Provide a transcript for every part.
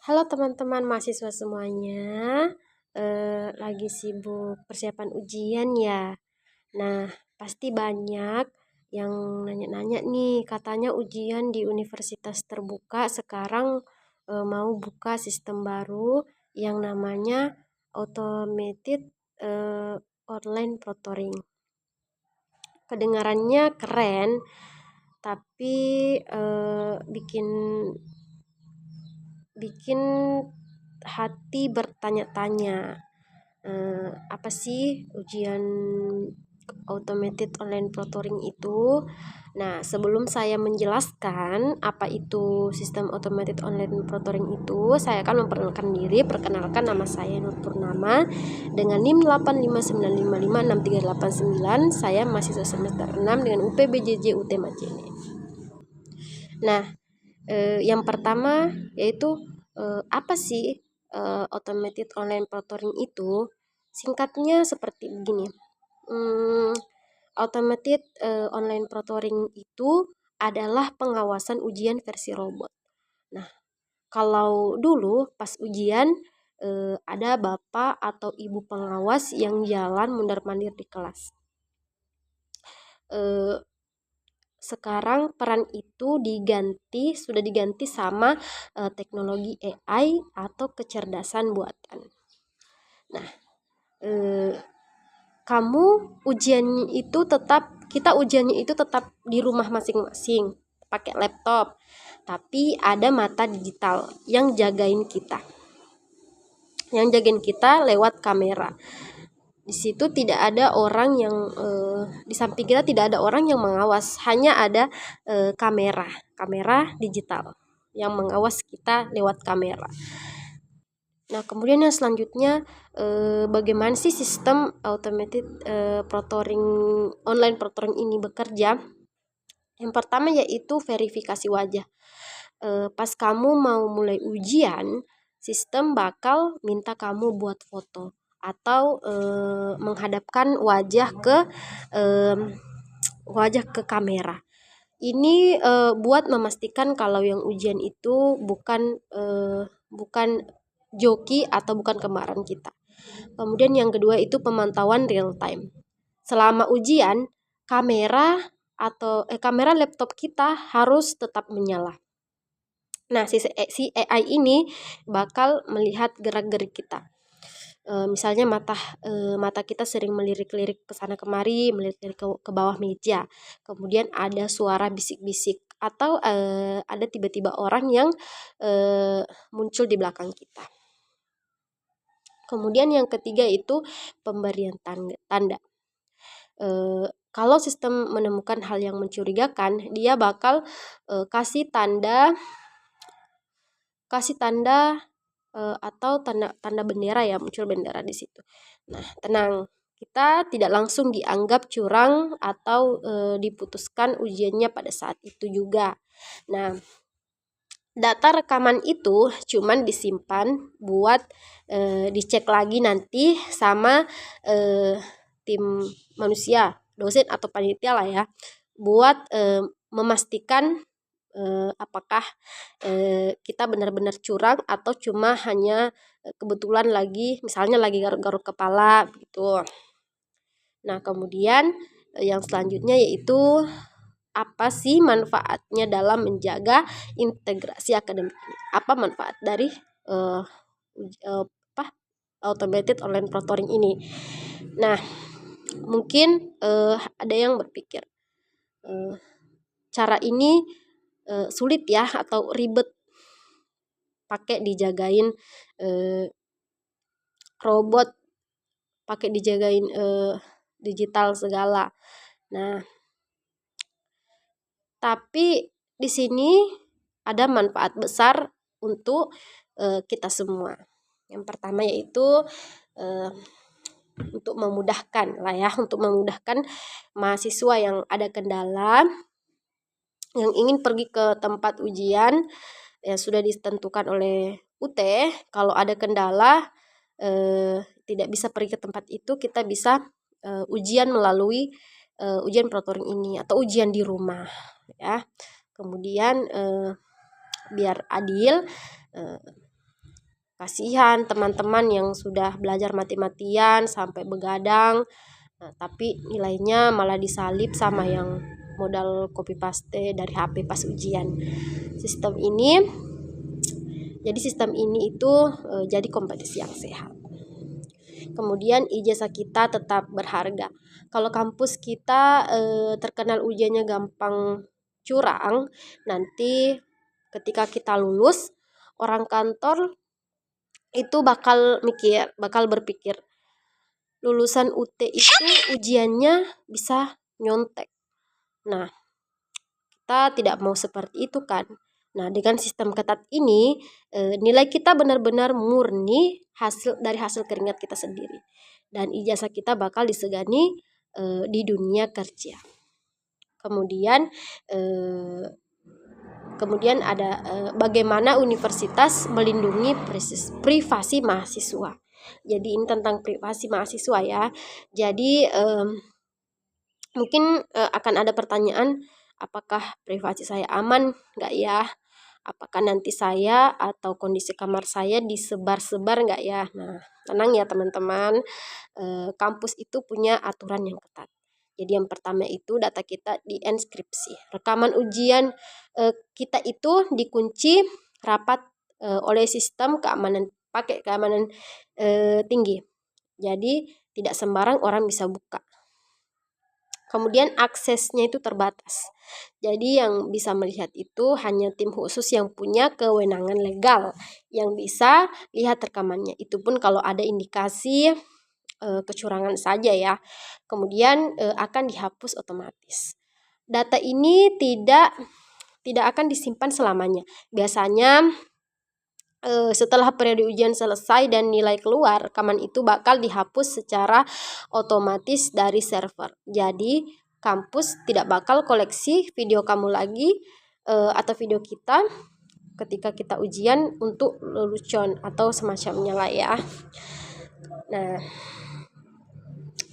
Halo teman-teman mahasiswa semuanya, lagi sibuk persiapan ujian ya? Nah, pasti banyak yang nanya-nanya nih, katanya ujian di universitas terbuka sekarang mau buka sistem baru yang namanya Automated eh, Online Proctoring. Kedengarannya keren, tapi bikin bikin hati bertanya-tanya, apa sih ujian automated online proctoring itu? Nah, sebelum saya menjelaskan apa itu sistem automated online proctoring itu, saya akan memperkenalkan diri. Perkenalkan, nama saya Nur Purnama dengan NIM 859556389. Saya mahasiswa semester 6 dengan UPBJJ UT Majene. Nah, yang pertama yaitu apa sih automated online proctoring itu? Singkatnya seperti begini. Automated online proctoring itu adalah pengawasan ujian versi robot. Nah, kalau dulu pas ujian ada bapak atau ibu pengawas yang jalan mundar-mandir di kelas. Sekarang peran itu sudah diganti sama teknologi AI atau kecerdasan buatan. Nah, kita ujiannya itu tetap di rumah masing-masing, pakai laptop. Tapi ada mata digital yang jagain kita. Yang jagain kita lewat kamera. Di situ tidak ada orang yang di samping kita tidak ada orang yang mengawas, hanya ada kamera digital yang mengawas kita lewat kamera. Nah, kemudian yang selanjutnya bagaimana sih sistem automated online proctoring ini bekerja? Yang pertama yaitu verifikasi wajah. Pas kamu mau mulai ujian, sistem bakal minta kamu buat foto atau menghadapkan wajah ke kamera. Ini buat memastikan kalau yang ujian itu bukan joki atau bukan kemarahan kita. Kemudian yang kedua itu pemantauan real time. Selama ujian, kamera laptop kita harus tetap menyala. Nah, si AI ini bakal melihat gerak-gerik kita. Misalnya mata kita sering melirik-lirik ke sana kemari, melirik-lirik ke bawah meja. Kemudian ada suara bisik-bisik atau ada tiba-tiba orang yang muncul di belakang kita. Kemudian yang ketiga itu pemberian tanda. Kalau sistem menemukan hal yang mencurigakan, dia bakal kasih tanda atau tanda bendera ya, muncul bendera di situ. Nah, tenang, kita tidak langsung dianggap curang atau diputuskan ujiannya pada saat itu juga. Nah, data rekaman itu cuman disimpan buat dicek lagi nanti sama tim manusia, dosen atau panitia lah ya, buat memastikan apakah kita benar-benar curang atau cuma hanya kebetulan misalnya lagi garuk-garuk kepala gitu. Nah, kemudian yang selanjutnya yaitu apa sih manfaatnya dalam menjaga integrasi akademik ini? Apa manfaat dari automated online proctoring ini? Nah, mungkin ada yang berpikir cara ini sulit ya atau ribet, pakai dijagain robot, pakai dijagain digital segala. Nah, tapi di sini ada manfaat besar untuk kita semua. Yang pertama yaitu untuk memudahkan mahasiswa yang ada kendala, yang ingin pergi ke tempat ujian yang sudah ditentukan oleh UT. Kalau ada kendala tidak bisa pergi ke tempat itu, kita bisa ujian melalui ujian proctoring ini atau ujian di rumah ya. Kemudian biar adil, kasihan teman-teman yang sudah belajar mati-matian sampai begadang, tapi nilainya malah disalip sama yang modal copy paste dari HP pas ujian. Sistem ini itu jadi kompetisi yang sehat. Kemudian ijazah kita tetap berharga. Kalau kampus kita terkenal ujiannya gampang curang, nanti ketika kita lulus, orang kantor itu bakal berpikir lulusan UT itu ujiannya bisa nyontek. Nah, kita tidak mau seperti itu kan. Nah, dengan sistem ketat ini, nilai kita benar-benar murni dari hasil keringat kita sendiri. Dan ijazah kita bakal disegani di dunia kerja. Kemudian ada bagaimana universitas melindungi privasi mahasiswa. Jadi ini tentang privasi mahasiswa ya. Jadi mungkin akan ada pertanyaan, apakah privasi saya aman nggak ya? Apakah nanti saya atau kondisi kamar saya disebar-sebar nggak ya? Nah, tenang ya teman-teman, kampus itu punya aturan yang ketat. Jadi yang pertama itu data kita dienkripsi. Rekaman ujian kita itu dikunci rapat oleh sistem keamanan, pakai keamanan tinggi. Jadi tidak sembarang orang bisa buka. Kemudian aksesnya itu terbatas. Jadi yang bisa melihat itu hanya tim khusus yang punya kewenangan legal yang bisa lihat rekamannya. Itu pun kalau ada indikasi kecurangan saja ya. Kemudian akan dihapus otomatis. Data ini tidak akan disimpan selamanya. Biasanya setelah periode ujian selesai dan nilai keluar, rekaman itu bakal dihapus secara otomatis dari server. Jadi kampus tidak bakal koleksi video kamu lagi atau video kita ketika kita ujian untuk lelucon atau semacamnya lah ya. Nah,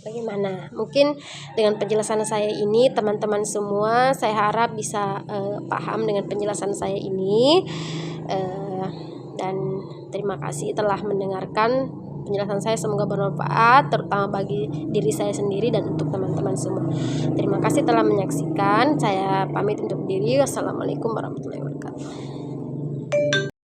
bagaimana? Mungkin dengan penjelasan saya ini teman-teman semua, saya harap bisa paham dengan penjelasan saya ini, dan terima kasih telah mendengarkan penjelasan saya. Semoga bermanfaat terutama bagi diri saya sendiri dan untuk teman-teman semua. Terima kasih telah menyaksikan. Saya pamit undur diri. Wassalamualaikum warahmatullahi wabarakatuh.